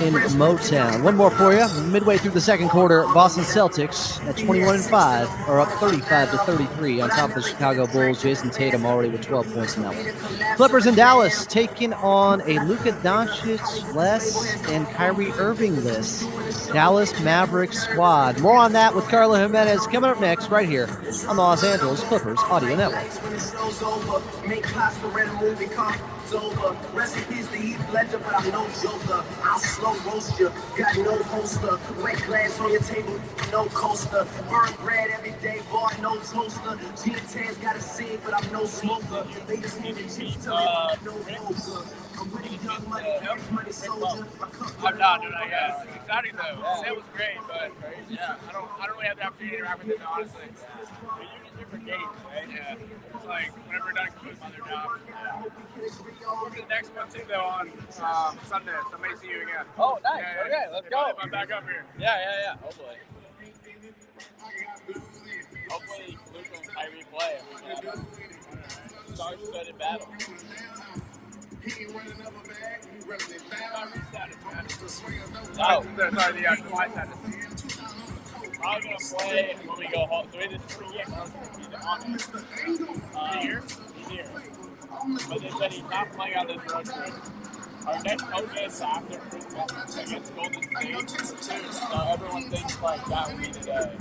Speaker 2: in Motown. One more for you. Midway through the second quarter, Boston Celtics at 21-5 are up 35-33 on top of the Chicago Bulls. Jason Tatum already with 12 points in that one. Clippers in Dallas taking on a Luka Doncic-less and Kyrie Irving-less Dallas Mavericks squad. More on that with Carlo Jimenez coming up next right here on the Los Angeles Clippers Audio Network.
Speaker 11: Over. Recipes to eat blender, but I'm no joker. I'll slow roast you. Got no holster. Wet glass on your table, no coaster. Burn bread every day, boy, no toaster. Jimenez got a sing, but I'm no smoker. They just need to cheat to it, no poker.
Speaker 12: I'm not yet. It's exciting though. It was great, but yeah, I don't really have the opportunity to interact with them honestly. But you get different games, right? Yeah. It's like whenever we're done with other jobs. Yeah. We're the next one too though on Sunday, so I may see you again.
Speaker 6: Oh, nice.
Speaker 12: Yeah,
Speaker 6: Okay, let's go.
Speaker 12: I'm back up here.
Speaker 6: Yeah. Hopefully. Hopefully, Luke and Kyrie play. Star-studded battle.
Speaker 12: Oh, sorry, the flight status.
Speaker 6: I'm going to play when we go home. So we did 3 games. He's here? He's here. But they said he's not playing on this road trip. Our next home game is after Christmas against Golden State. So everyone thinks like that would be today.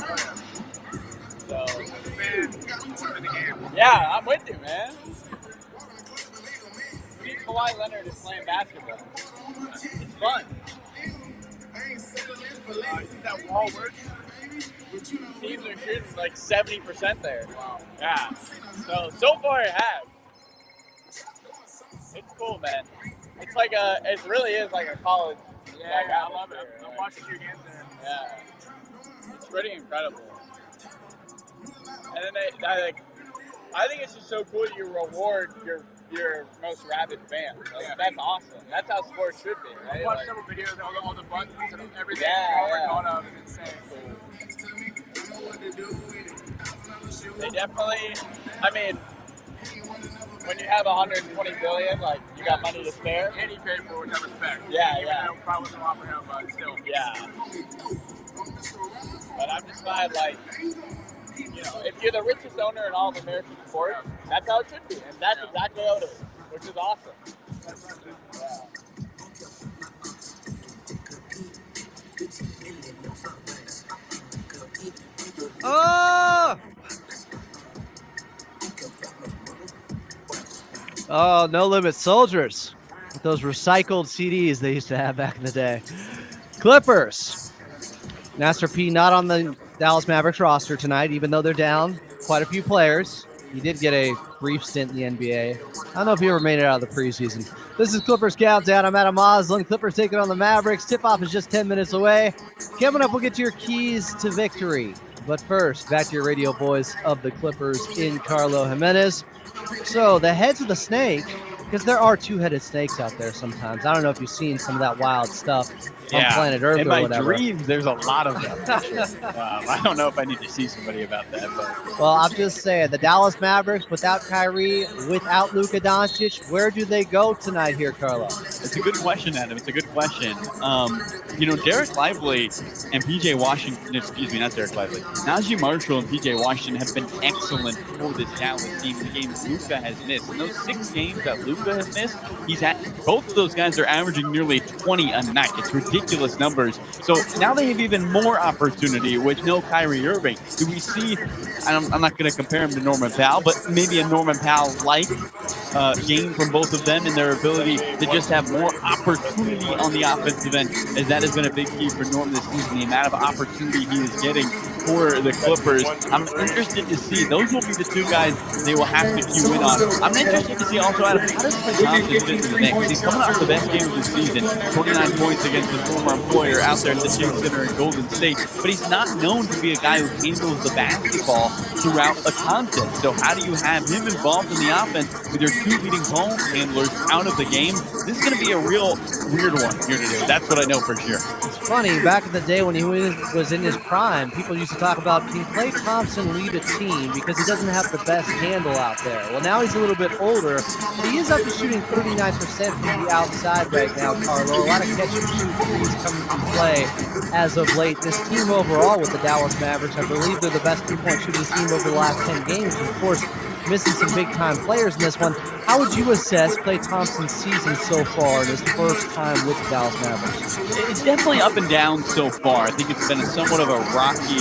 Speaker 6: So, yeah, I'm with you, man. Kawhi Leonard is playing basketball. It's fun.
Speaker 12: You think that wall works?
Speaker 6: Teams are shooting like 70% there. Wow. Yeah. So far it has. It's cool, man. It's like it really is like a college.
Speaker 12: Yeah, I love it. I'm watching you games there.
Speaker 6: Yeah. It's pretty incredible. And then I think it's just so cool you reward your most rabid fan. That's awesome. That's how sports should be, right?
Speaker 12: I watched several videos of all the buttons and everything.
Speaker 6: Yeah.
Speaker 12: It's insane.
Speaker 6: They definitely, I mean, when you have 120 billion, like, you got money to spare.
Speaker 12: And you pay for it, respect.
Speaker 6: Yeah.
Speaker 12: Though probably wasn't offering out, but still.
Speaker 6: Yeah. But I'm just glad, like, you know, if you're the richest owner in all of American sports, that's how it should be. And that's exactly how it is, which is awesome.
Speaker 2: Oh, No Limit Soldiers. With those recycled CDs they used to have back in the day. Clippers. Master P not on the Dallas Mavericks roster tonight, even though they're down quite a few players. He did get a brief stint in the NBA. I don't know if he ever made it out of the preseason. This is Clippers Countdown. I'm Adam Moslin. Clippers taking on the Mavericks. Tip-off is just 10 minutes away. Coming up, we'll get to your keys to victory. But first, back to your radio voice of the Clippers in Carlo Jimenez. So the heads of the snake, because there are two-headed snakes out there sometimes. I don't know if you've seen some of that wild stuff on planet Earth
Speaker 6: in
Speaker 2: or whatever.
Speaker 6: In my dreams, there's a lot of them. I don't know if I need to see somebody about that. But.
Speaker 2: Well, I'm just saying, the Dallas Mavericks, without Kyrie, without Luka Doncic, where do they go tonight here, Carlo?
Speaker 6: It's a good question, Adam. It's a good question. You know, Derek Lively and P.J. Washington, excuse me, not Derek Lively, Najee Marshall and P.J. Washington have been excellent for this Dallas team. The games Luka has missed. In those 6 games that Luka has missed, he's had, both of those guys are averaging nearly 20 a night. It's ridiculous numbers. So now they have even more opportunity with no Kyrie Irving. Do we see, I'm not going to compare him to Norman Powell, but maybe a Norman Powell-like game from both of them and their ability to just have more opportunity on the offensive end, as that has been a big key for Norman this season, the amount of opportunity he is getting for the Clippers. I'm interested to see. Those will be the 2 guys they will have to cue in on. I'm interested to see also, Adam, how does Klay Thompson fit into the mix? He's coming off the best game of the season, 29 points against his former employer out there at the Chase Center in Golden State, but he's not known to be a guy who handles the basketball throughout a contest. So how do you have him involved in the offense with your 2 leading ball handlers out of the game? This is going to be a real weird one here today. That's what I know for sure.
Speaker 2: It's funny, back in the day when he was in his prime, people used to talk about, can Klay Thompson lead a team because he doesn't have the best handle out there? Well, now he's a little bit older, but he is up to shooting 39% from the outside right now, Carlo. A lot of catch-and-shoot threes coming from play as of late. This team overall with the Dallas Mavericks, I believe they're the best three-point shooting team over the last 10 games. And of course, missing some big-time players in this one. How would you assess Klay Thompson's season so far in his first time with the Dallas Mavericks?
Speaker 6: It's definitely up and down so far. I think it's been somewhat of a rocky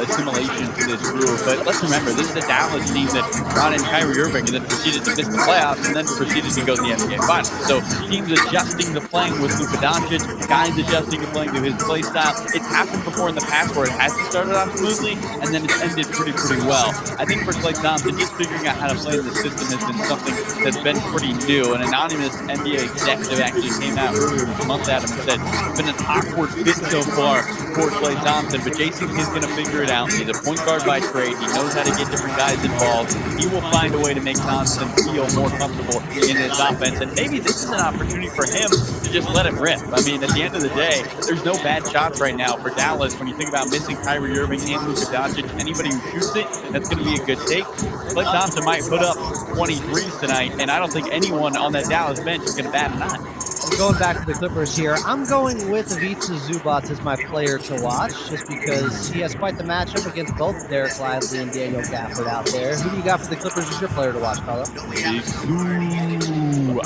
Speaker 6: assimilation to this group. But let's remember, this is a Dallas team that brought in Kyrie Irving and then proceeded to miss the playoffs and then proceeded to go to the NBA Finals. So teams adjusting to playing with Luka Doncic, guys adjusting to playing to his play style. It's happened before in the past where it hasn't started off smoothly and then it's ended pretty well. I think for Klay Thompson, just figuring figuring out how to play in the system has been something that's been pretty new. An anonymous NBA executive actually came out earlier this month, Adam, and said it's been an awkward fit so far for Klay Thompson, but Jason Kidd's going to figure it out. He's a point guard by trade. He knows how to get different guys involved. He will find a way to make Thompson feel more comfortable in this offense, and maybe this is an opportunity for him to just let it rip. I mean, at the end of the day, there's no bad shots right now for Dallas. When you think about missing Kyrie Irving and Luka Doncic, anybody who shoots it, that's going to be a good take. Klay Thompson might put up 23s tonight, and I don't think anyone on that Dallas bench is going to bat an eye.
Speaker 2: I'm going back to the Clippers here. I'm going with Ivica Zubac as my player to watch, just because he has quite the matchup against both Derek Lively and Daniel Gafford out there. Who do you got for the Clippers as your player to watch, Carlo?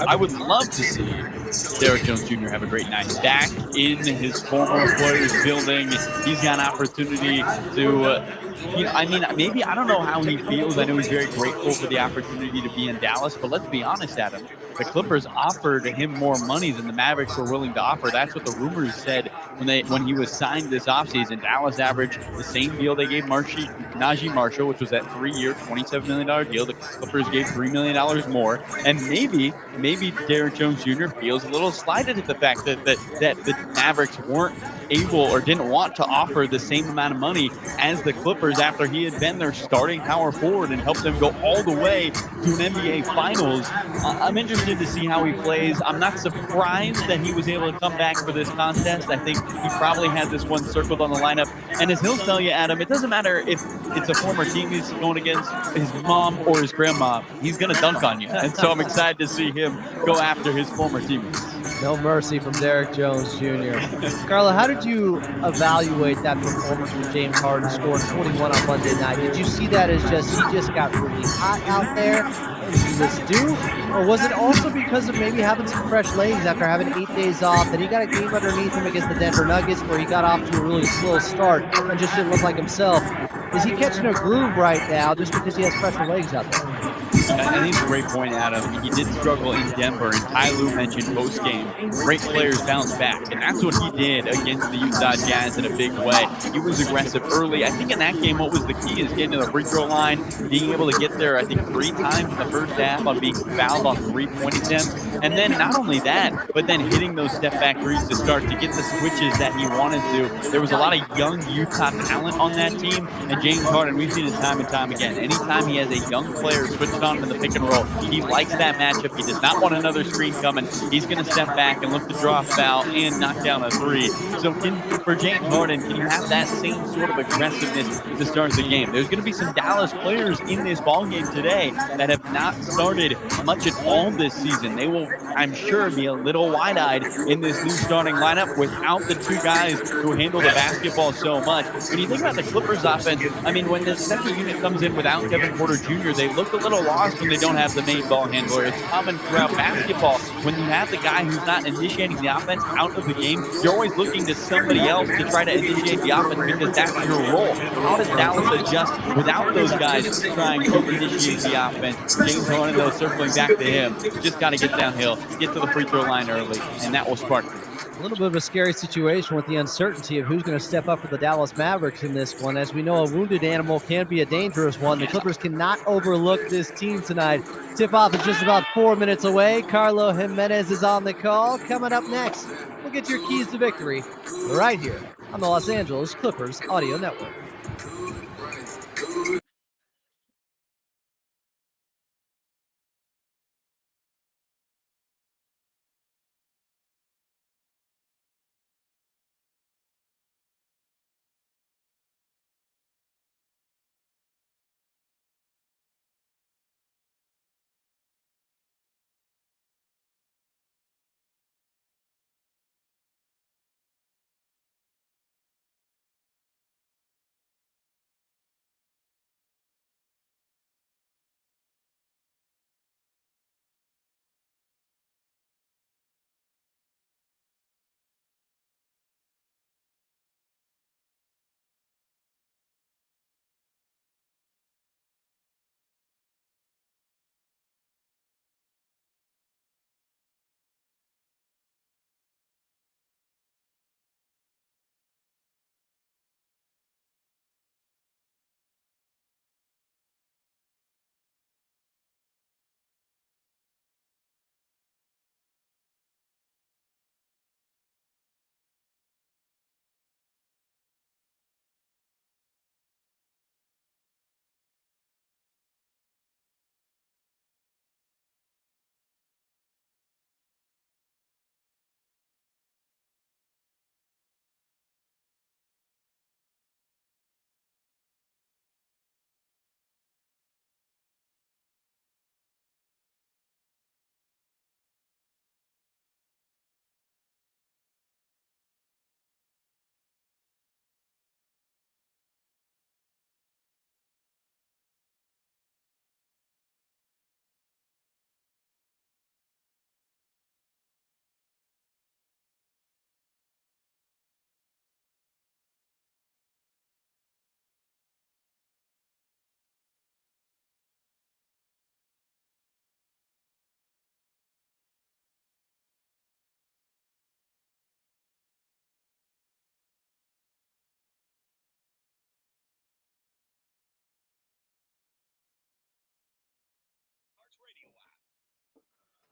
Speaker 6: I would love to see Derek Jones Jr. have a great night. Back in his former employer's building, he's got an opportunity to maybe I don't know how he feels. I know he's very grateful for the opportunity to be in Dallas, but let's be honest, Adam. The Clippers offered him more money than the Mavericks were willing to offer. That's what the rumors said when he was signed this offseason. Dallas averaged the same deal they gave Najee Marshall, which was that 3-year, $27 million deal. The Clippers gave $3 million more. And maybe Derek Jones Jr. feels a little slighted at the fact that the Mavericks weren't able or didn't want to offer the same amount of money as the Clippers after he had been their starting power forward and helped them go all the way to an NBA Finals. I'm interested to see how he plays. I'm not surprised that he was able to come back for this contest. I think he probably had this one circled on the lineup. And as he'll tell you, Adam, it doesn't matter if it's a former team he's going against, his mom or his grandma. He's going to dunk on you. And so I'm excited to see him go after his former teammates.
Speaker 2: No mercy from Derek Jones Jr. Carlo, how did you evaluate that performance from James Harden scoring 21 on Monday night? Did you see that as he just got really hot out there and he was due? Or was it also because of maybe having some fresh legs after having 8 days off, that he got a game underneath him against the Denver Nuggets where he got off to a really slow start and just didn't look like himself? Is he catching a groove right now just because he has fresher legs out there?
Speaker 6: I think it's a great point, Adam. He did struggle in Denver, and Tyronn Lue mentioned post-game, great players bounce back, and that's what he did against the Utah Jazz in a big way. He was aggressive early. I think in that game, what was the key is getting to the free throw line, being able to get there, I think, 3 times in the first half on being fouled on 3-point attempts, and then not only that, but then hitting those step-back threes to start to get the switches that he wanted to. There was a lot of young Utah talent on that team, and James Harden, we've seen it time and time again. Anytime he has a young player switched on in the pick and roll, he likes that matchup. He does not want another screen coming. He's going to step back and look to draw a foul and knock down a 3. So for James Harden, can you have that same sort of aggressive-ness to start the game? There's going to be some Dallas players in this ballgame today that have not started much at all this season. They will, I'm sure, be a little wide-eyed in this new starting lineup without the 2 guys who handle the basketball so much. When you think about the Clippers offense, I mean, when the second unit comes in without Kevin Porter Jr., they look a little lost when they don't have the main ball handler. It's common throughout basketball. When you have the guy who's not initiating the offense out of the game, you're always looking to somebody else to try to initiate the offense because that's your role. How does Dallas adjust without those guys trying to initiate the offense? James Harden, though, circling back to him. Just got to get downhill, get to the free throw line early, and that will spark things.
Speaker 2: A little bit of a scary situation with the uncertainty of who's going to step up for the Dallas Mavericks in this one. As we know, a wounded animal can be a dangerous one. The Clippers cannot overlook this team tonight. Tip-off is just about 4 minutes away. Carlo Jimenez is on the call. Coming up next, we'll get your keys to victory right here on the Los Angeles Clippers Audio Network.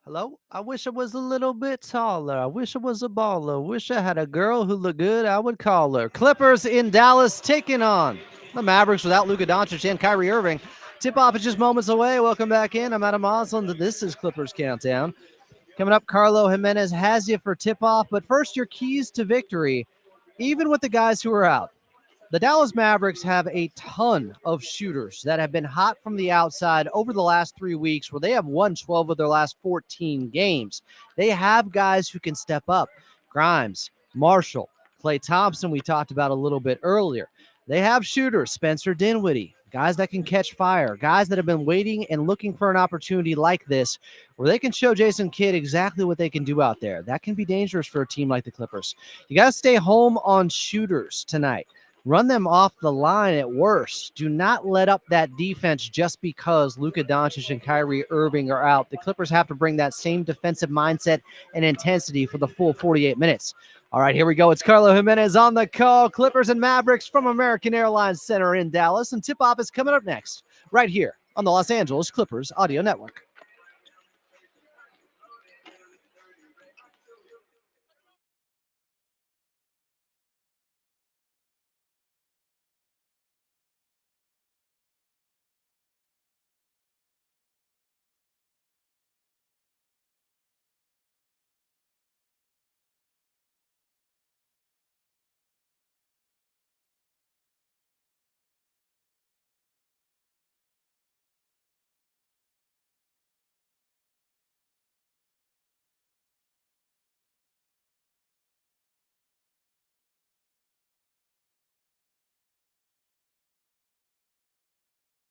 Speaker 2: Hello? I wish I was a little bit taller. I wish I was a baller. Wish I had a girl who looked good. I would call her. Clippers in Dallas taking on the Mavericks without Luka Doncic and Kyrie Irving. Tip-off is just moments away. Welcome back in. I'm Adam Osland. This is Clippers Countdown. Coming up, Carlo Jimenez has you for tip-off. But first, your keys to victory, even with the guys who are out. The Dallas Mavericks have a ton of shooters that have been hot from the outside over the last 3 weeks, where they have won 12 of their last 14 games. They have guys who can step up. Grimes, Marshall, Klay Thompson, we talked about a little bit earlier. They have shooters, Spencer Dinwiddie, guys that can catch fire, guys that have been waiting and looking for an opportunity like this, where they can show Jason Kidd exactly what they can do out there. That can be dangerous for a team like the Clippers. You got to stay home on shooters tonight. Run them off the line at worst. Do not let up that defense just because Luka Doncic and Kyrie Irving are out. The Clippers have to bring that same defensive mindset and intensity for the full 48 minutes. All right, here we go. It's Carlo Jimenez on the call. Clippers and Mavericks from American Airlines Center in Dallas. And tip-off is coming up next, right here on the Los Angeles Clippers Audio Network.